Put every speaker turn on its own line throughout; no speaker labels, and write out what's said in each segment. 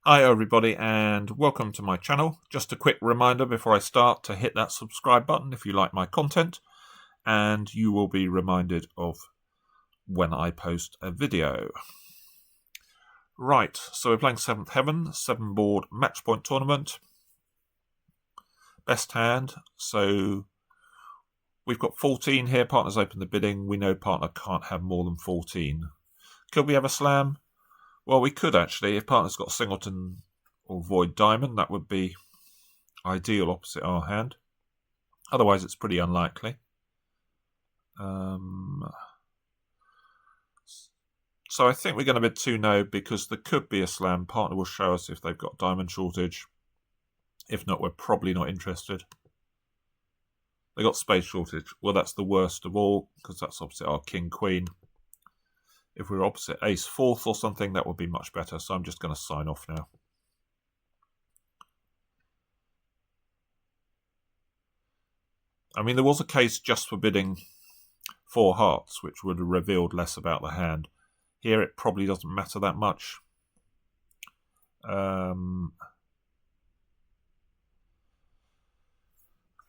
Hi everybody and welcome to my channel. Just a quick reminder before I start to hit that subscribe button if you like my content, and you will be reminded of when I post a video. Right, so we're playing 7th Heaven, 7-board match point tournament. Best hand, so we've got 14 here. Partner's open the bidding. We know partner can't have more than 14. Could we have a slam? Well, we could actually. If partner's got singleton or void diamond, that would be ideal opposite our hand. Otherwise, it's pretty unlikely. So I think we're going to bid 2-no because there could be a slam. Partner will show us if they've got diamond shortage. If not, we're probably not interested. They got spade shortage. Well, that's the worst of all because that's opposite our king-queen. If we were opposite ace-4 or something, that would be much better. So I'm just going to sign off now. I mean, there was a case just for bidding 4 hearts, which would have revealed less about the hand. Here, it probably doesn't matter that much. We're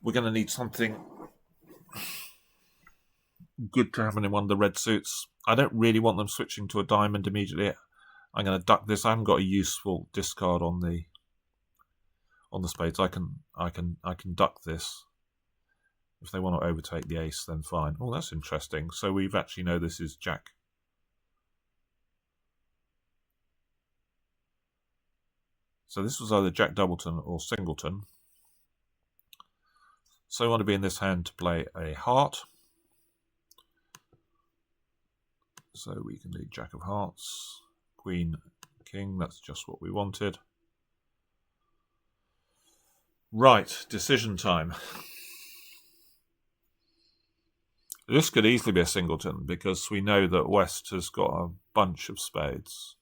going to need something good to have in one of the red suits. I don't really want them switching to a diamond immediately. I'm going to duck this. I haven't got a useful discard on the spades. I can duck this. If they want to overtake the ace, then fine. Oh, that's interesting. So we've actually know this is Jack. So this was either Jack Doubleton or Singleton. So I want to be in this hand to play a heart. So we can lead Jack of Hearts, Queen, King. That's just what we wanted. Right, decision time. This could easily be a singleton because we know that West has got a bunch of spades.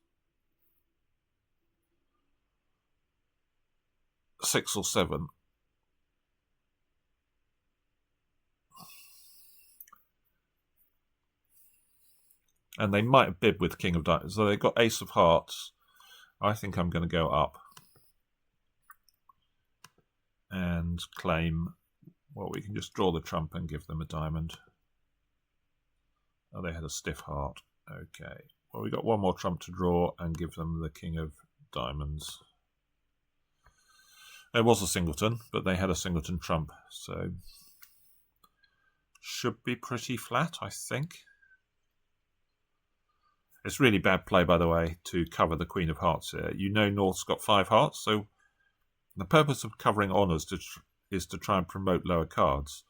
6 or 7. And they might have bid with King of Diamonds. So they've got Ace of Hearts. I think I'm going to go up and claim, well, we can just draw the trump and give them a diamond. Oh, they had a stiff heart. Okay. Well, we got one more trump to draw and give them the King of Diamonds. It was a singleton, but they had a singleton trump, so should be pretty flat, I think. It's really bad play, by the way, to cover the Queen of Hearts here. You know North's got 5 hearts, so the purpose of covering honours is to try and promote lower cards.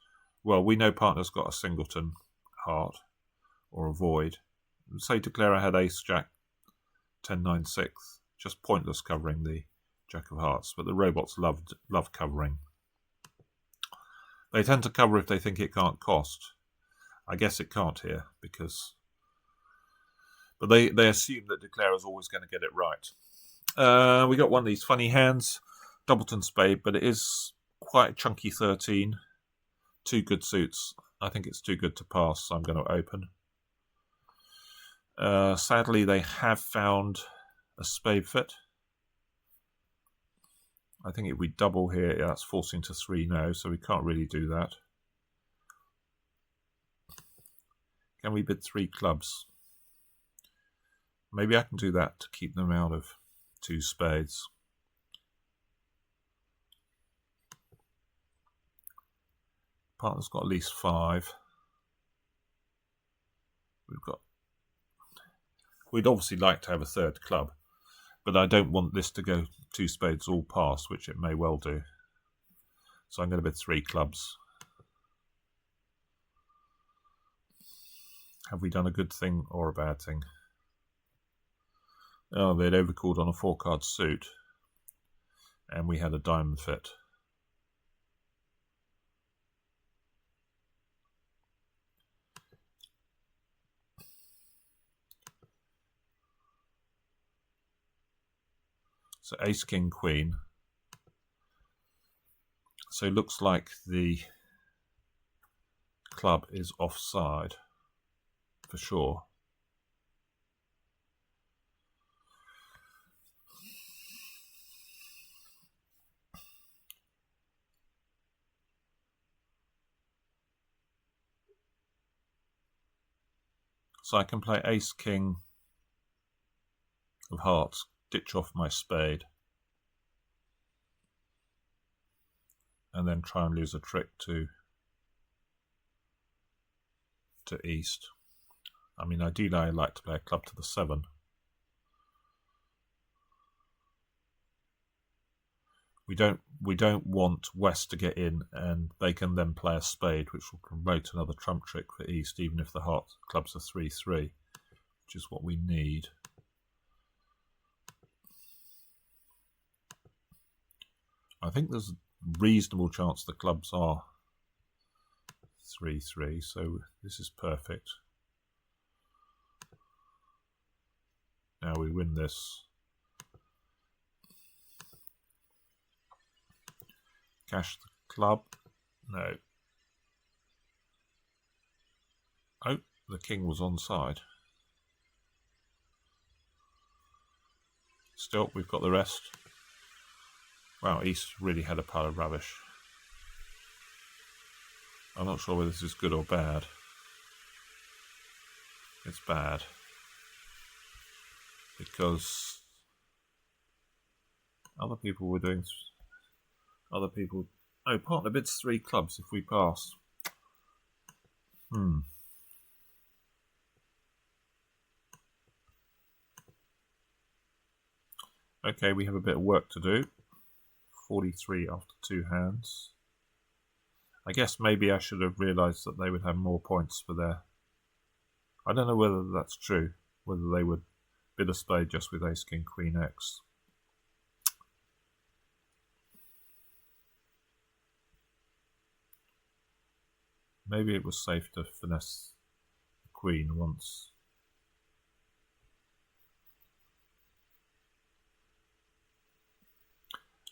Well, we know partner's got a singleton heart or a void. Say declare I had ace, jack, 10, 9, 6. Just pointless covering the Jack of Hearts, but the robots love covering. They tend to cover if they think it can't cost. I guess it can't here because... But they assume that declare is always going to get it right. We got one of these funny hands, Doubleton Spade, but it is quite a chunky 13. 2 good suits. I think it's too good to pass, so I'm going to open. Sadly, they have found a spade fit. I think if we double here, that's forcing to 3 now, so we can't really do that. Can we bid 3 clubs? Maybe I can do that to keep them out of 2 spades. Partner's got at least 5. We'd obviously like to have a 3rd club, but I don't want this to go 2 spades all past, which it may well do. So I'm going to bid 3 clubs. Have we done a good thing or a bad thing? Oh, they'd overcalled on a 4-card suit, and we had a diamond fit. So ace, king, queen. So it looks like the club is offside for sure. So I can play ace king of hearts, ditch off my spade, and then try and lose a trick to east. I mean, ideally I like to play a club to the 7. We don't want West to get in, and they can then play a spade, which will promote another trump trick for East, even if the heart clubs are 3-3, which is what we need. I think there's a reasonable chance the clubs are 3-3, so this is perfect. Now we win this. Cash the club. No. Oh, the king was onside. Still, we've got the rest. Wow, East really had a pile of rubbish. I'm not sure whether this is good or bad. It's bad. Because other people were doing... Other people... Oh, partner bids 3 clubs if we pass. Okay, we have a bit of work to do. 43 after 2 hands. I guess maybe I should have realised that they would have more points for their... I don't know whether that's true. Whether they would bid a spade just with ace, king, queen, X. Maybe it was safe to finesse the queen once.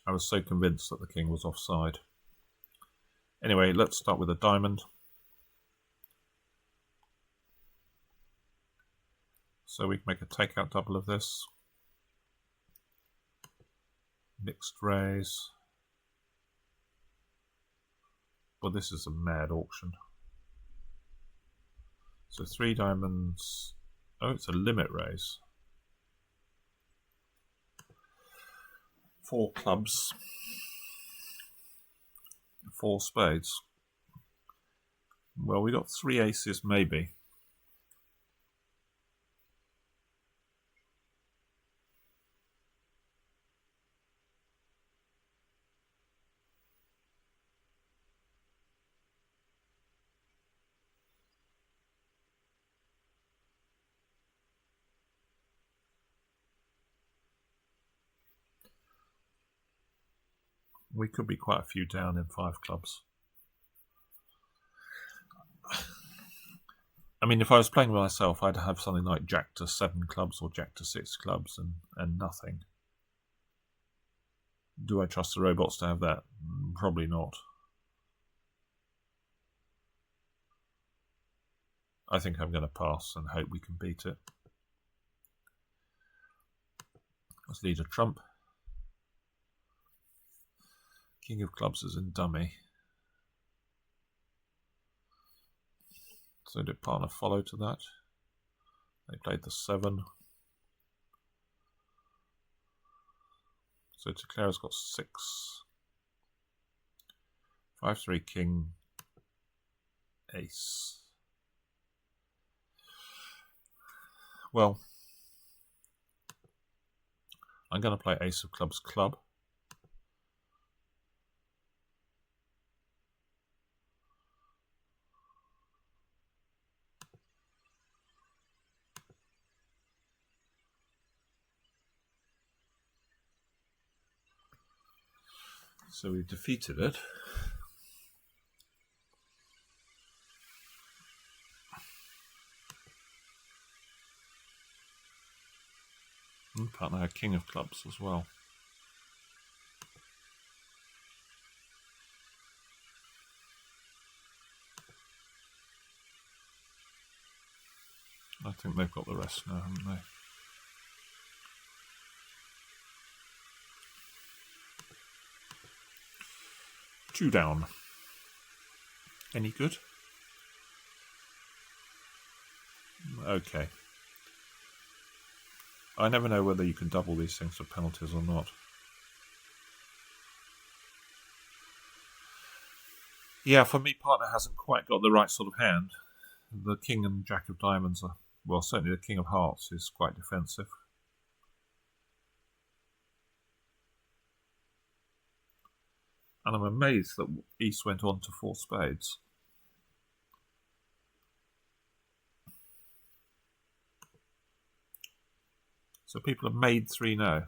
I was so convinced that the king was offside. Anyway, let's start with a diamond. So we can make a takeout double of this. Mixed raise. Well, this is a mad auction. So 3 diamonds. Oh, it's a limit raise. 4 clubs. 4 spades. Well, we got 3 aces, maybe. We could be quite a few down in 5 clubs. I mean, if I was playing with myself, I'd have something like jack to 7 clubs or jack to 6 clubs and nothing. Do I trust the robots to have that? Probably not. I think I'm going to pass and hope we can beat it. Let's lead a trump. King of clubs is in dummy. So did partner follow to that? They played the 7. So Teclaire's got 6. 5-3 king. Ace. Well, I'm going to play ace of clubs club. So we've defeated it. And partner had king of clubs as well. I think they've got the rest now, haven't they? Two down. Any good? Okay. I never know whether you can double these things for penalties or not. Yeah, for me, partner hasn't quite got the right sort of hand. The king and jack of diamonds are, well, certainly the king of hearts is quite defensive. And I'm amazed that East went on to 4 spades. So people have made 3 no.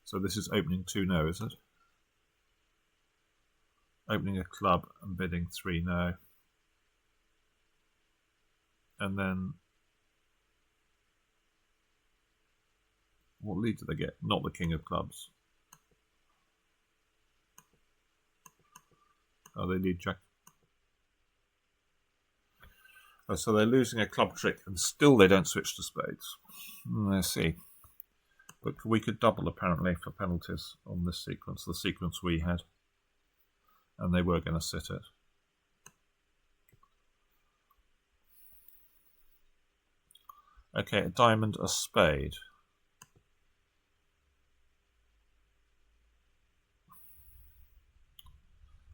So this is opening 2 no, is it? Opening a club and bidding 3 no. And then what lead do they get? Not the king of clubs. Oh, they lead jack. Oh, so they're losing a club trick and still they don't switch to spades. I see. But we could double apparently for penalties on this sequence, the sequence we had. And they were going to sit it. Okay, a diamond, a spade.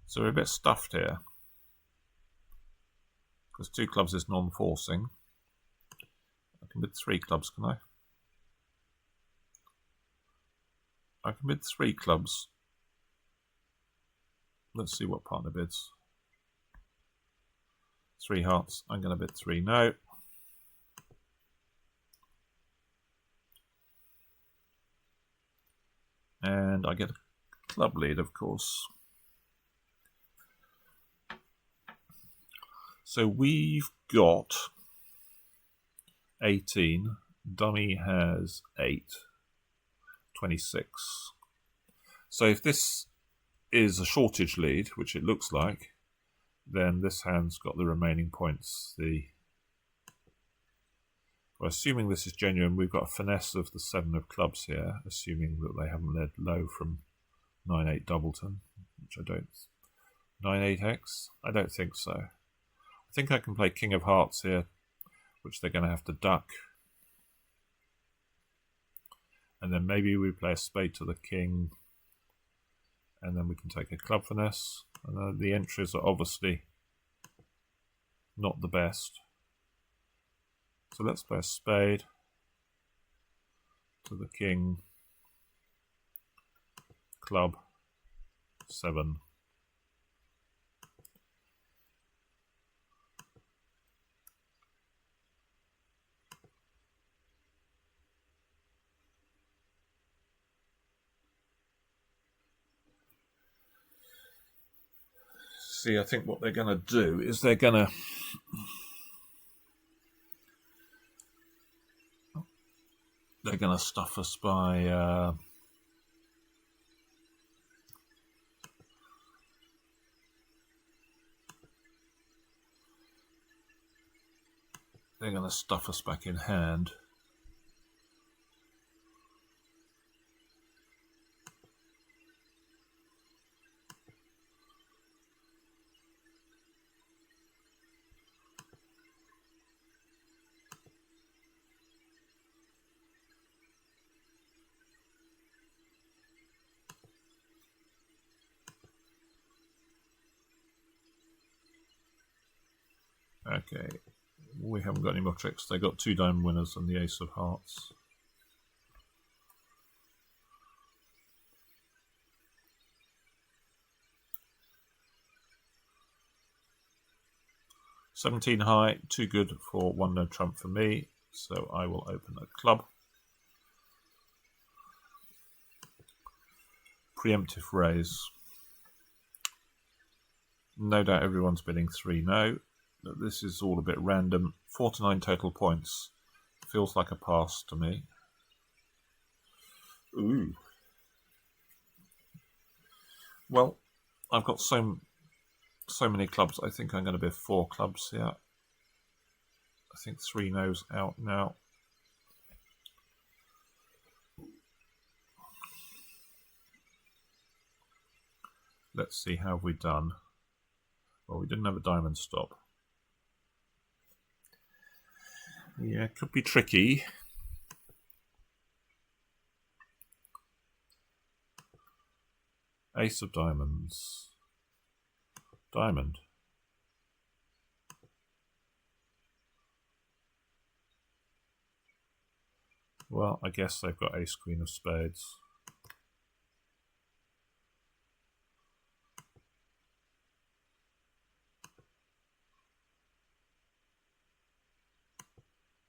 So we're a bit stuffed here. Because 2 clubs is non-forcing. I can bid 3 clubs, can I? I can bid 3 clubs. Let's see what partner bids. 3 hearts. I'm going to bid 3 no. And I get a club lead, of course. So we've got 18. Dummy has 8. 26. So if this is a shortage lead, which it looks like, then this hand's got the remaining points. Well, assuming this is genuine, we've got a finesse of the 7 of clubs here, assuming that they haven't led low from 9-8 Doubleton, which I don't. 9-8x? I don't think so. I think I can play king of hearts here, which they're going to have to duck. And then maybe we play a spade to the king, and then we can take a club finesse. And the entries are obviously not the best. So let's play a spade to the king, club, 7. See, I think what they're going to do is they're going to stuff us by they're going to stuff us back in hand. Okay, we haven't got any more tricks. They got 2 diamond winners and the ace of hearts. $17 high, too good for 1 no trump for me, so I will open a club. Preemptive raise. No doubt everyone's bidding 3 no. But this is all a bit random. 4 to 9 total points. Feels like a pass to me. Ooh. Well, I've got so many clubs. I think I'm going to bid 4 clubs here. I think 3 no's out now. Let's see how we've done. Well, we didn't have a diamond stop. Yeah, it could be tricky. Ace of diamonds. Diamond. Well, I guess they've got ace queen of spades.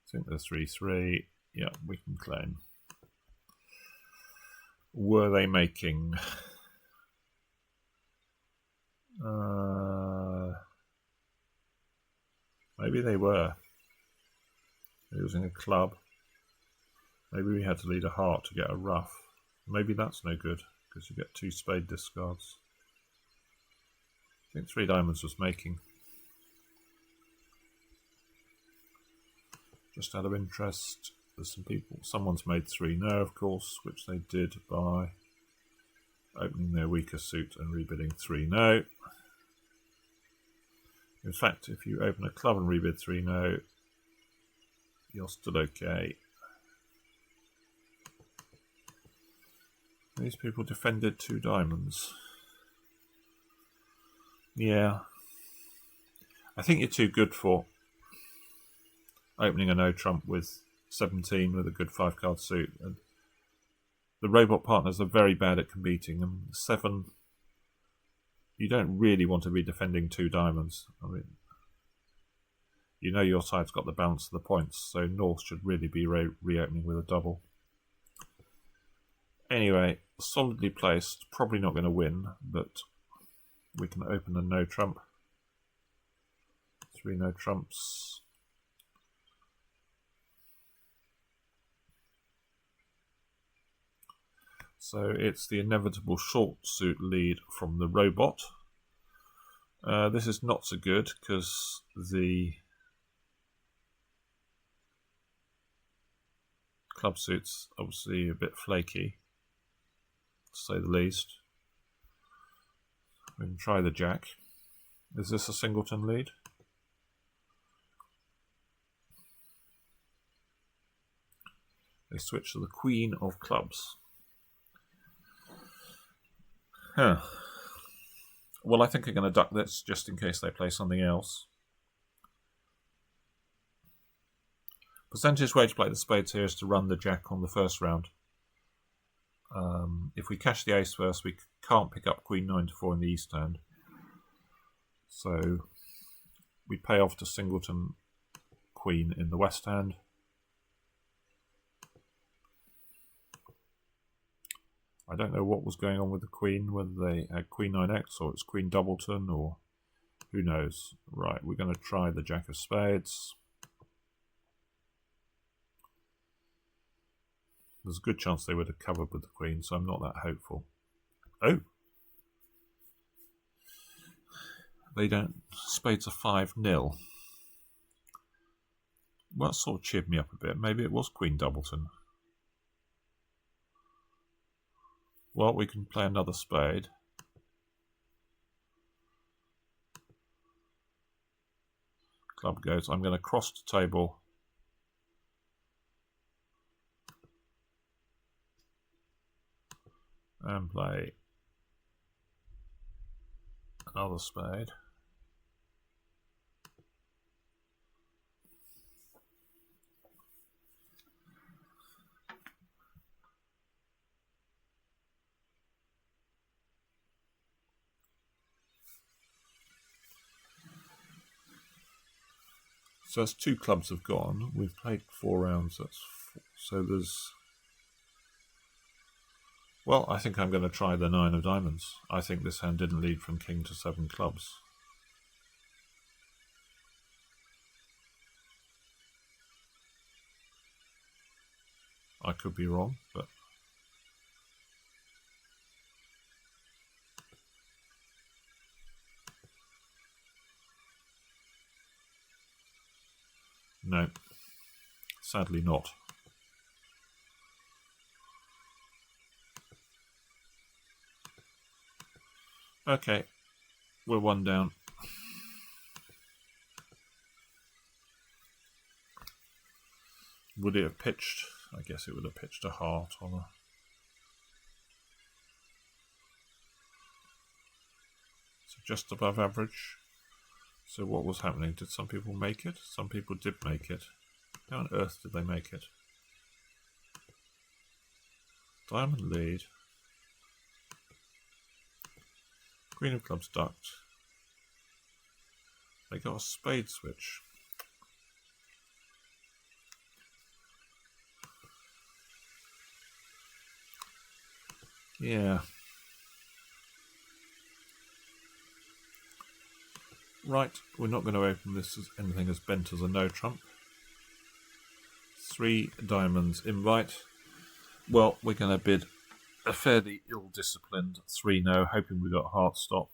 I think they're 3-3. Yeah, we can claim. Were they making? Maybe they were. Using a club. Maybe we had to lead a heart to get a ruff. Maybe that's no good, because you get 2 spade discards. I think 3 diamonds was making. Just out of interest, there's some people. Someone's made 3 no, of course, which they did by opening their weaker suit and rebidding 3 no. In fact, if you open a club and rebid 3 no, you're still okay. These people defended 2 diamonds. Yeah. I think you're too good for opening a no trump with 17 with a good 5-card suit. And the robot partners are very bad at competing. And 7, you don't really want to be defending 2 diamonds. I mean, you know your side's got the balance of the points, so North should really be reopening with a double. Anyway, solidly placed, probably not going to win, but we can open a no trump. 3 no trumps. So it's the inevitable short suit lead from the robot. This is not so good because the club suit's obviously a bit flaky, to say the least. We can try the jack. Is this a singleton lead? They switch to the queen of clubs. Huh. Well, I think I'm going to duck this just in case they play something else. Percentage way to play the spades here is to run the jack on the first round. If we cash the ace first, we can't pick up queen 9 to 4 in the east hand. So we pay off to singleton queen in the west hand. I don't know what was going on with the queen, whether they had queen 9x or it's queen doubleton or who knows. Right, we're going to try the jack of spades. There's a good chance they would have covered with the queen, so I'm not that hopeful. Oh! They don't. Spades are 5-0. Well, that sort of cheered me up a bit. Maybe it was queen doubleton. Well, we can play another spade. Club goes. I'm going to cross the table. And play another spade. So that's 2 clubs have gone. We've played 4 rounds. That's 4. So there's... Well, I think I'm going to try the 9 of diamonds. I think this hand didn't lead from king to 7 clubs. I could be wrong, but... No, sadly not. Okay, we're 1 down. Would it have pitched? I guess it would have pitched a heart on a... So just above average. So what was happening? Did some people make it? Some people did make it. How on earth did they make it? Diamond lead. Queen of clubs ducked. They got a spade switch. Yeah. Right, we're not going to open this as anything as bent as a no trump. 3 diamonds in right. Well, we're going to bid a fairly ill-disciplined 3 no, hoping we got heart stop.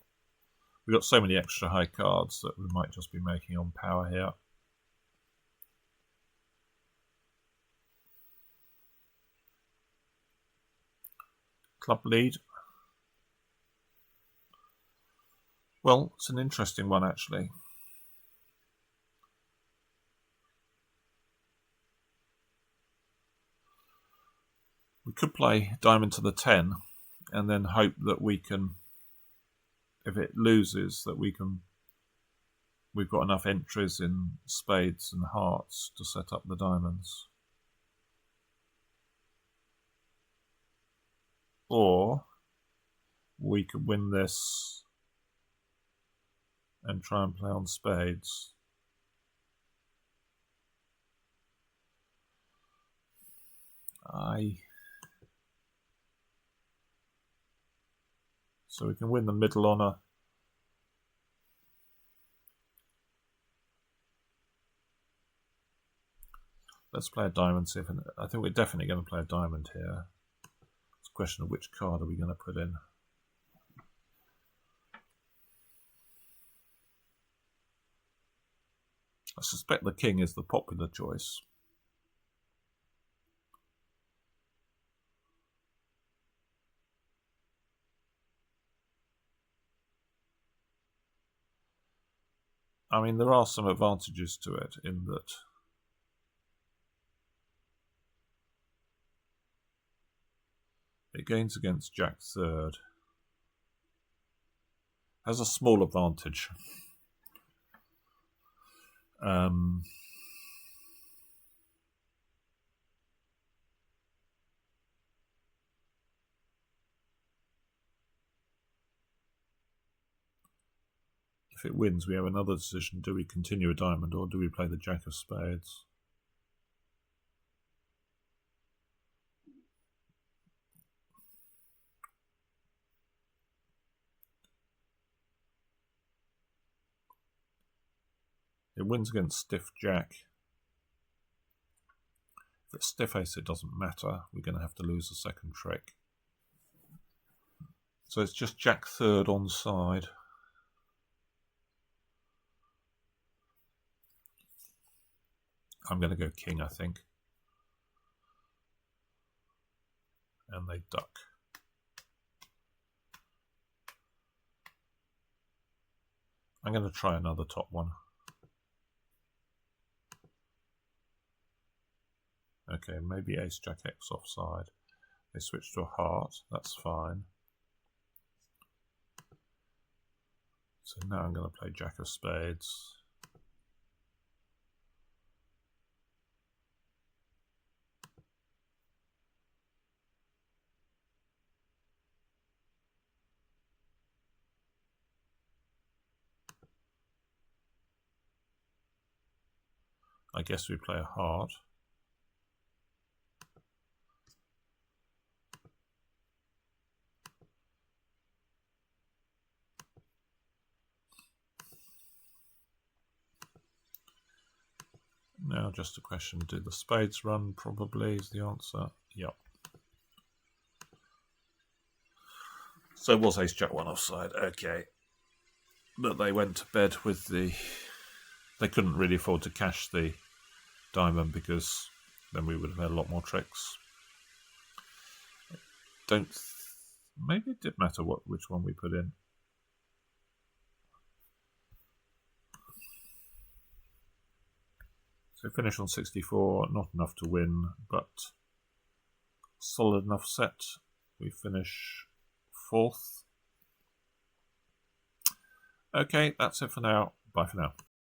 We've got so many extra high cards that we might just be making on power here. Club lead. Well, it's an interesting one actually. We could play diamond to the 10 and then hope that we can, if it loses, that we've got enough entries in spades and hearts to set up the diamonds. Or we could win this and try and play on spades. So we can win the middle honour. Let's play a diamond. See if I think we're definitely going to play a diamond here. It's a question of which card are we going to put in. I suspect the king is the popular choice. I mean, there are some advantages to it in that it gains against Jack third. Has a small advantage. If it wins, we have another decision. Do we continue a diamond or do we play the Jack of spades? It wins against stiff Jack. If it's stiff ace, it doesn't matter. We're going to have to lose the second trick. So it's just Jack third on side. I'm going to go king, I think. And they duck. I'm going to try another top one. Okay, maybe ace jack X offside. They switch to a heart, that's fine. So now I'm going to play Jack of spades. I guess we play a heart. Now just a question, do the spades run? Probably is the answer. Yep. So it was ace jack one offside, okay. But they went to bed with the... They couldn't really afford to cash the diamond because then we would have had a lot more tricks. Maybe it did matter which one we put in. So finish on 64, not enough to win, but solid enough set. We finish 4th. Okay, that's it for now. Bye for now.